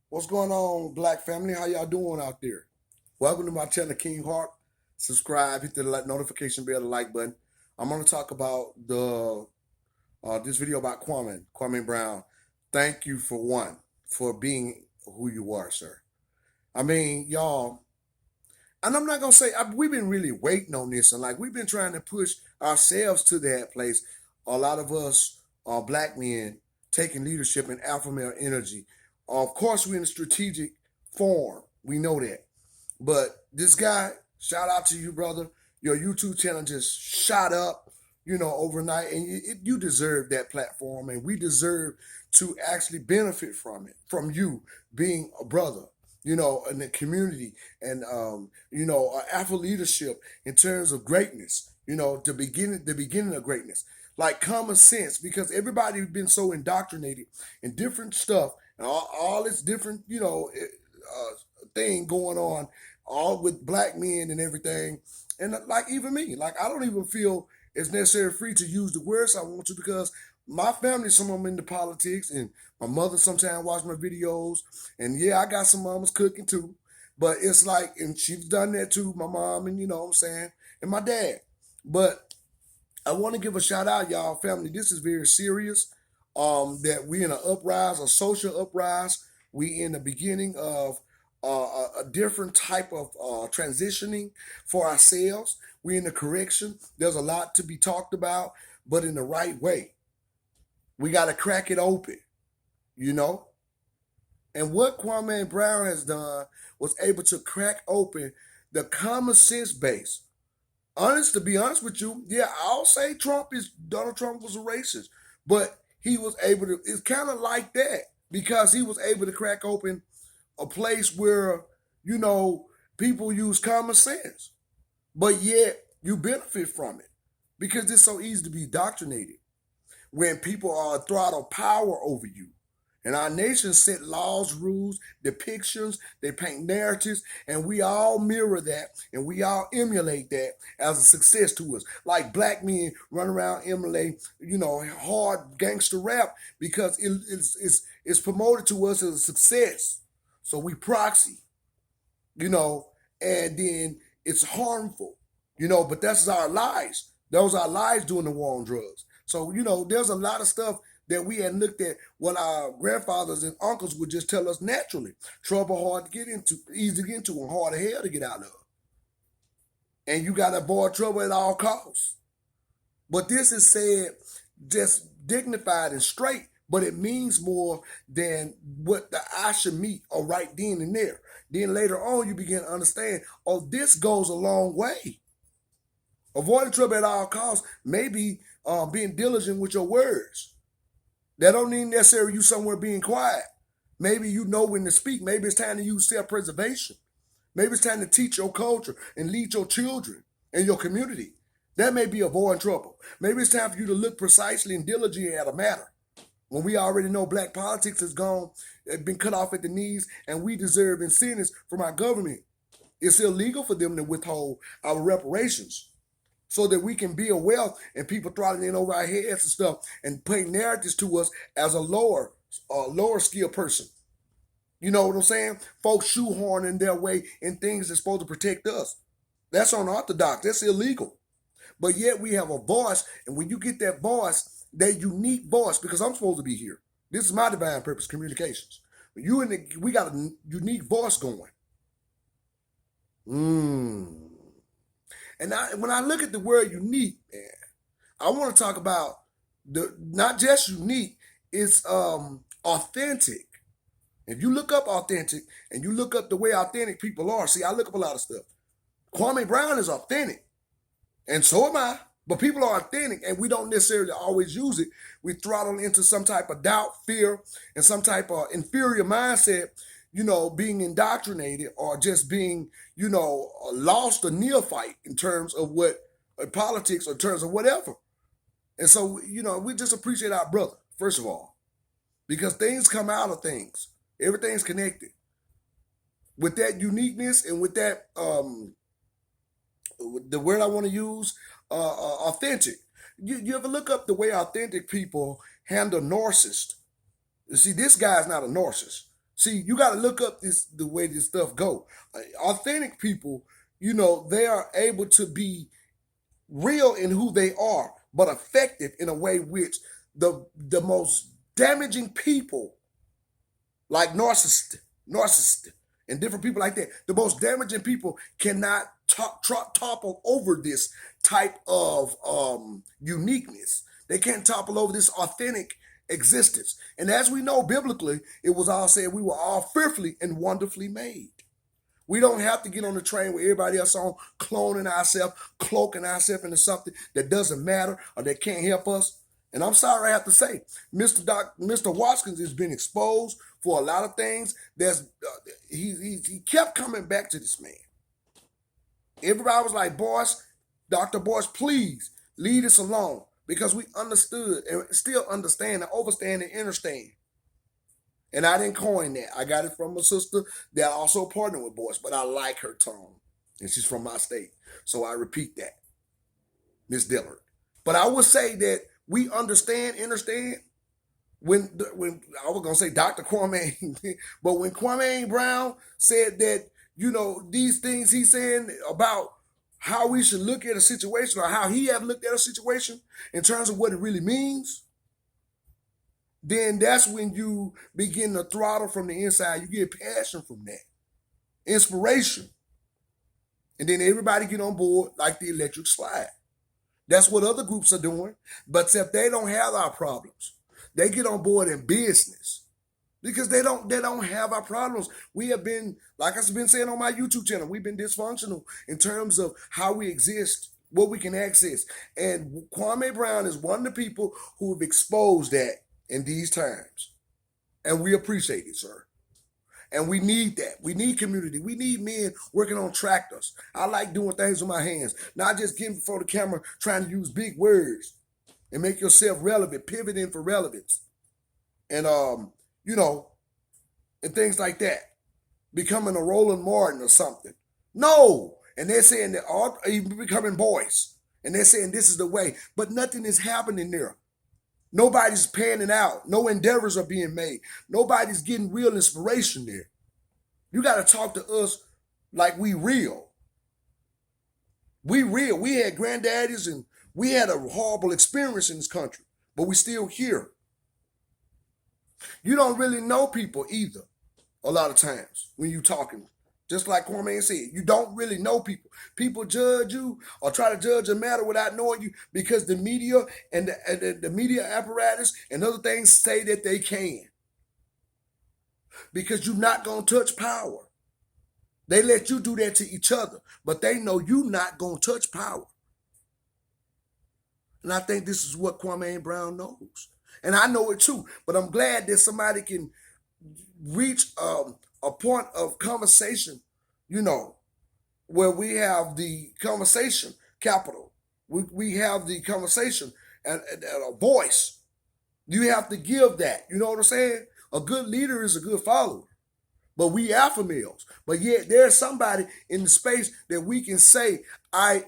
What's going on, Black family? How y'all doing out there? Welcome to my channel, King Heart. Subscribe, hit the notification bell, the like button. I'm going to talk about the this video about Kwame Brown. Thank you for being who you are, sir. I mean, y'all, and I'm not gonna say we've been really waiting on this, and like we've been trying to push ourselves to that place. A lot of us are black men taking leadership in alpha male energy. Of course, we're in a strategic form. We know that, but this guy, shout out to you, brother. Your YouTube channel just shot up, overnight, and you deserve that platform, and we deserve to actually benefit from it, from you being a brother, in the community, and alpha leadership in terms of greatness. The beginning of greatness, like common sense, because everybody's been so indoctrinated in different stuff and all this different, thing going on, all with black men and everything, and like even me, like I don't even feel it's necessarily free to use the words I want to because my family, some of them into politics, and my mother sometimes watch my videos, and yeah, I got some mamas cooking too. But it's like, and she's done that too, my mom, and you know what I'm saying, and my dad. But I want to give a shout out, y'all, family. This is very serious. That we in an uprise, a social uprise. We in the beginning of a different type of transitioning for ourselves. We in the correction. There's a lot to be talked about, but in the right way. We got to crack it open, you know? And what Kwame Brown has done was able to crack open the common sense base. To be honest with you, yeah, I'll say Donald Trump was a racist, but he was able to, it's kind of like that because he was able to crack open a place where, you know, people use common sense, but yet you benefit from it because it's so easy to be indoctrinated when people are throttle power over you. And our nation set laws, rules, depictions, they paint narratives, and we all mirror that and we all emulate that as a success to us. Like black men run around emulate, hard gangster rap because it's promoted to us as a success. So we proxy, and then it's harmful, but that's our lives. Those are our lives during the war on drugs. So, there's a lot of stuff that we had looked at what our grandfathers and uncles would just tell us naturally. Trouble hard to get into, easy to get into, and hard as hell to get out of. And you got to avoid trouble at all costs. But this is said just dignified and straight, but it means more than what the eye should meet or right then and there. Then later on, you begin to understand, oh, this goes a long way. Avoiding trouble at all costs may be being diligent with your words. That don't mean necessarily you somewhere being quiet. Maybe you know when to speak. Maybe it's time to use self-preservation. Maybe it's time to teach your culture and lead your children and your community. That may be avoiding trouble. Maybe it's time for you to look precisely and diligently at a matter. When we already know black politics has been cut off at the knees, and we deserve incentives from our government. It's illegal for them to withhold our reparations so that we can build wealth and people throttling in over our heads and stuff and putting narratives to us as a lower skill person. You know what I'm saying? Folks shoehorning their way in things that's supposed to protect us. That's unorthodox. That's illegal. But yet we have a voice, and when you get that voice, that unique voice, because I'm supposed to be here. This is my divine purpose, communications. We got a unique voice going. And when I look at the word unique, man, I want to talk about not just unique, it's authentic. If you look up authentic and you look up the way authentic people are, see, I look up a lot of stuff. Kwame Brown is authentic, and so am I. But people are authentic, and we don't necessarily always use it. We throttle into some type of doubt, fear, and some type of inferior mindset, being indoctrinated or just being, lost or neophyte in terms of what politics or in terms of whatever. And so, we just appreciate our brother, first of all, because things come out of things. Everything's connected. With that uniqueness and with that, the word I want to use, authentic. You ever look up the way authentic people handle narcissists? You see, this guy's not a narcissist. See, you got to look up the way this stuff go. Authentic people, you know, they are able to be real in who they are, but effective in a way which the most damaging people, like narcissists, and different people like that, the most damaging people cannot topple over this type of uniqueness. They can't topple over this authentic existence. And as we know biblically, it was all said we were all fearfully and wonderfully made. We don't have to get on the train with everybody else on, cloning ourselves, cloaking ourselves into something that doesn't matter or that can't help us. And I'm sorry I have to say, Mr. Watkins has been exposed for a lot of things. He kept coming back to this man. Everybody was like, "Boys, Dr. Boyce, please leave us alone," because we understood and still understand the overstanding interstate. And I didn't coin that. I got it from a sister that also partnered with Boyce, but I like her tone. And she's from my state. So I repeat that, Miss Dillard. But I would say that we understand when I was going to say Dr. Kwame, but when Kwame Brown said that, you know, these things he's saying about how we should look at a situation or how he have looked at a situation in terms of what it really means, then that's when you begin to throttle from the inside. You get passion from that, inspiration. And then everybody get on board like the electric slide. That's what other groups are doing. But if they don't have our problems, they get on board in business because they don't have our problems. We have been, like I've been saying on my YouTube channel, we've been dysfunctional in terms of how we exist, what we can access. And Kwame Brown is one of the people who have exposed that in these times. And we appreciate it, sir. And we need that. We need community. We need men working on tractors. I like doing things with my hands, not just getting before the camera trying to use big words and make yourself relevant, pivoting for relevance. And, you know, and things like that. Becoming a Roland Martin or something. No. And they're saying that all even becoming boys. And they're saying this is the way. But nothing is happening there. Nobody's panning out. No endeavors are being made. Nobody's getting real inspiration there. You got to talk to us like we real. We real. We had granddaddies and we had a horrible experience in this country, but we still here. You don't really know people either a lot of times when you talking. Just like Kwame said, you don't really know people. People judge you or try to judge a matter without knowing you because the media and the media apparatus and other things say that they can. Because you're not going to touch power. They let you do that to each other, but they know you're not going to touch power. And I think this is what Kwame Brown knows. And I know it too, but I'm glad that somebody can reach a point of conversation, you know, where we have the conversation capital. We have the conversation and a voice. You have to give that. You know what I'm saying? A good leader is a good follower. But we alpha males. But yet there's somebody in the space that we can say, I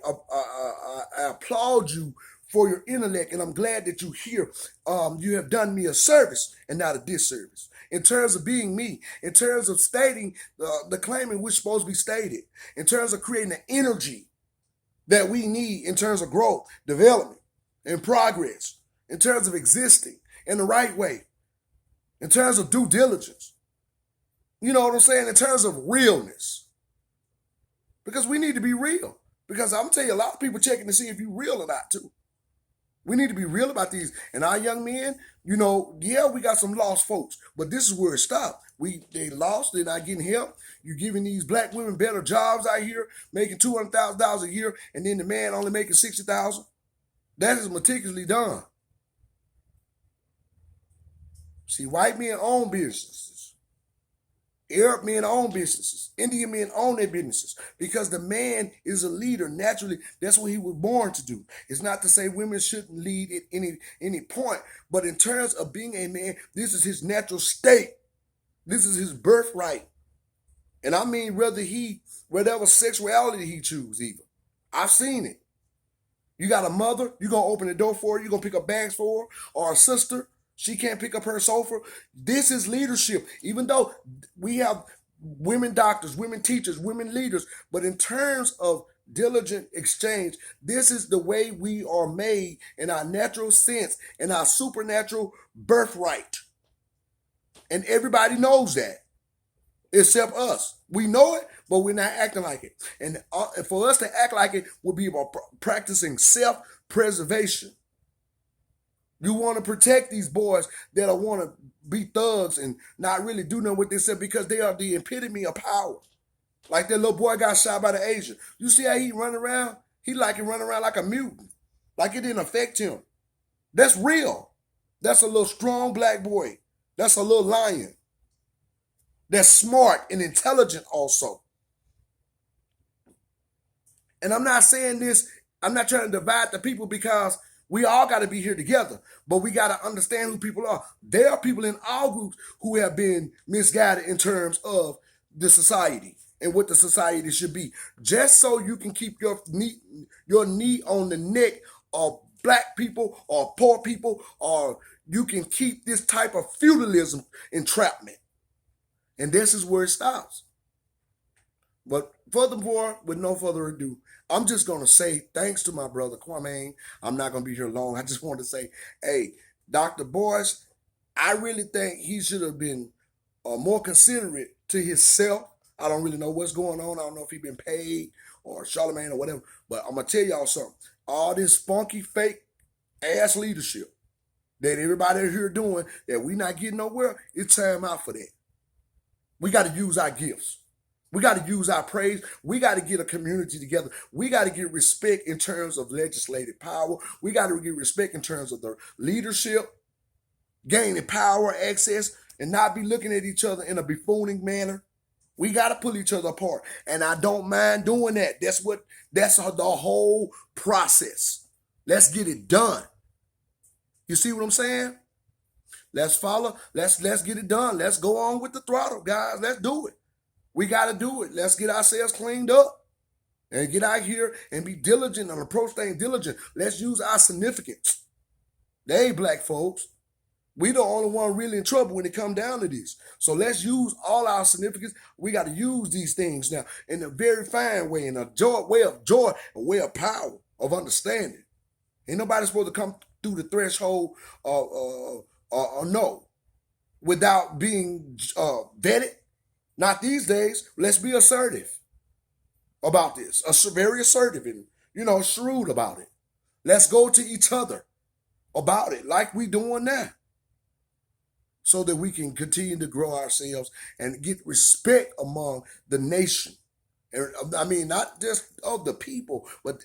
applaud you for your intellect, and I'm glad that you're here. You have done me a service and not a disservice. In terms of being me, in terms of stating the claim in which supposed to be stated, in terms of creating the energy that we need in terms of growth, development, and progress, in terms of existing in the right way, in terms of due diligence. You know what I'm saying? In terms of realness. Because we need to be real. Because I'm telling you, a lot of people checking to see if you're real or not too. We need to be real about these. And our young men, you know, yeah, we got some lost folks, but this is where it stopped. They lost, they're not getting help. You're giving these black women better jobs out here, making $200,000 a year, and then the man only making $60,000. That is meticulously done. See, white men own businesses. Arab men own businesses. Indian men own their businesses because the man is a leader. Naturally, that's what he was born to do. It's not to say women shouldn't lead at any point, but in terms of being a man, this is his natural state. This is his birthright. And I mean, whatever sexuality he chooses, even. I've seen it. You got a mother, you're going to open the door for her, you're going to pick up bags for her, or a sister. She can't pick up her sofa. This is leadership. Even though we have women doctors, women teachers, women leaders, but in terms of diligent exchange, this is the way we are made in our natural sense, in our supernatural birthright. And everybody knows that, except us. We know it, but we're not acting like it. And for us to act like it would be about practicing self-preservation. You want to protect these boys that want to be thugs and not really do nothing with themselves because they are the epitome of power. Like that little boy got shot by the Asian. You see how he run around? He run around like a mutant. Like it didn't affect him. That's real. That's a little strong black boy. That's a little lion. That's smart and intelligent also. And I'm not saying this, I'm not trying to divide the people because we all got to be here together, but we got to understand who people are. There are people in all groups who have been misguided in terms of the society and what the society should be. Just so you can keep your knee on the neck of black people or poor people, or you can keep this type of feudalism entrapment. And this is where it stops. But furthermore, with no further ado, I'm just going to say thanks to my brother Kwame. I'm not going to be here long. I just want to say, hey, Dr. Boyce, I really think he should have been more considerate to himself. I don't really know what's going on. I don't know if he's been paid or Charlemagne or whatever. But I'm going to tell y'all something. All this funky, fake ass leadership that everybody here doing that we not getting nowhere, it's time out for that. We got to use our gifts. We got to use our praise. We got to get a community together. We got to get respect in terms of legislative power. We got to get respect in terms of the leadership, gaining power, access, and not be looking at each other in a buffooning manner. We got to pull each other apart. And I don't mind doing that. That's the whole process. Let's get it done. You see what I'm saying? Let's follow. Let's get it done. Let's go on with the throttle, guys. Let's do it. We got to do it. Let's get ourselves cleaned up and get out here and be diligent and approach things diligent. Let's use our significance. They ain't black folks. We the only one really in trouble when it come down to this. So let's use all our significance. We got to use these things now in a very fine way, in a way of joy, a way of power, of understanding. Ain't nobody supposed to come through the threshold or no without being vetted. Not these days. Let's be assertive about this. Very assertive and, shrewd about it. Let's go to each other about it like we doing now so that we can continue to grow ourselves and get respect among the nation. And I mean, not just of the people, but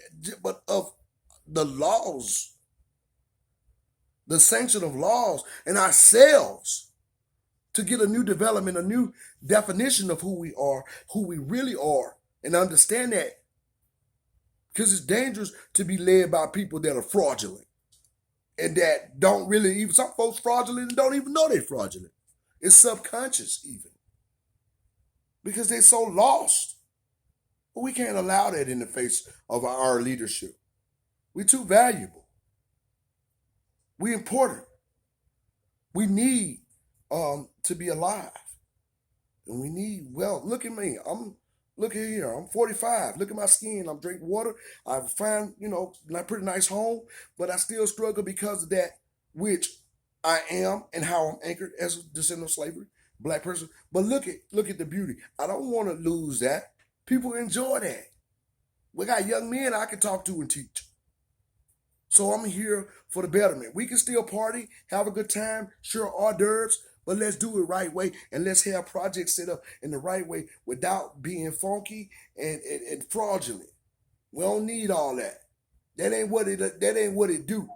of the laws, the sanction of laws and ourselves, to get a new development, a new definition of who we are, who we really are, and understand that. Because it's dangerous to be led by people that are fraudulent and that don't really even, some folks fraudulent and don't even know they're fraudulent. It's subconscious even. Because they're so lost. But we can't allow that in the face of our leadership. We're too valuable. We're important. We need to be alive. And we need wealth. Look at me. Look at here. I'm 45. Look at my skin. I'm drinking water. I find, a pretty nice home, but I still struggle because of that which I am and how I'm anchored as a descendant of slavery, black person. But look at the beauty. I don't want to lose that. People enjoy that. We got young men I can talk to and teach. So I'm here for the betterment. We can still party, have a good time, sure hors d'oeuvres, but let's do it right way, and let's have projects set up in the right way without being funky and fraudulent. We don't need all that. That ain't what it do.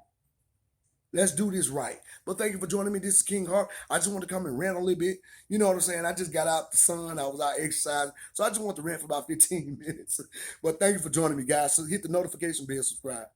Let's do this right. But thank you for joining me. This is King Hart. I just want to come and rant a little bit. You know what I'm saying? I just got out the sun. I was out exercising. So I just want to rant for about 15 minutes. But thank you for joining me, guys. So hit the notification bell, subscribe.